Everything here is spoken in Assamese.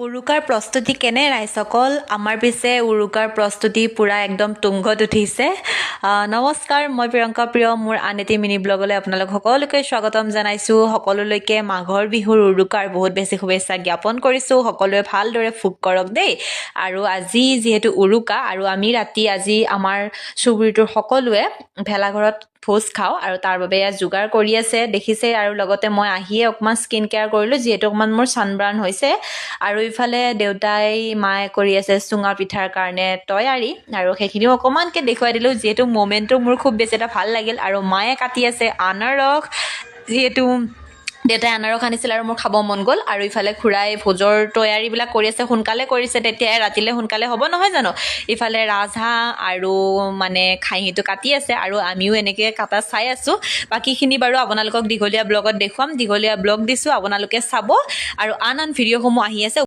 উৰুকাৰ প্ৰস্তুতি কেনে ৰাইজসকল? আমাৰ পিছে উৰুকাৰ প্ৰস্তুতি পূৰা একদম তুংগত উঠিছে। নমস্কাৰ, মই প্ৰিয়ংকা প্ৰিয়। মোৰ আন এটি মিনি ব্লগলৈ আপোনালোক সকলোকে স্বাগতম জনাইছোঁ। সকলোলৈকে মাঘৰ বিহুৰ উৰুকাৰ বহুত বেছি শুভেচ্ছা জ্ঞাপন কৰিছোঁ। সকলোৱে ভালদৰে ভোগ কৰক দেই। আৰু আজি যিহেতু উৰুকা আৰু আমি ৰাতি আজি আমাৰ চুবুৰীটোৰ সকলোৱে ভেলাঘৰত ভোজ খাওঁ আৰু তাৰ বাবে ইয়াত যোগাৰ কৰি আছে দেখিছে। আৰু লগতে মই আহিয়ে অকণমান স্কিন কেয়াৰ কৰিলোঁ যিহেতু অকণমান মোৰ ছানবাৰ্ণ হৈছে। আৰু ইফালে দেউতাই মায়ে কৰি আছে চুঙা পিঠাৰ কাৰণে তৈয়াৰী আৰু সেইখিনিও অকণমানকৈ দেখুৱাই দিলোঁ যিহেতু মমেণ্টটো মোৰ খুব বেছি এটা ভাল লাগিল। আৰু মায়ে কাটি আছে আনাৰস, যিহেতু দেউতাই আনাৰস আনিছিল আৰু মোৰ খাব মন গ'ল। আৰু ইফালে খুৰাই ভোজৰ তৈয়াৰীবিলাক কৰি আছে, সোনকালে কৰিছে তেতিয়াই ৰাতিলৈ সোনকালে হ'ব নহয় জানো। ইফালে ৰাজহাঁহ আৰু মানে খাহীটো কাটি আছে আৰু আমিও এনেকৈ কাটা চাই আছোঁ। বাকীখিনি বাৰু আপোনালোকক দীঘলীয়া ব্লগত দেখুৱাম, দীঘলীয়া ব্লগ দিছোঁ, আপোনালোকে চাব। আৰু আন ভিডিঅ'সমূহ আহি আছে।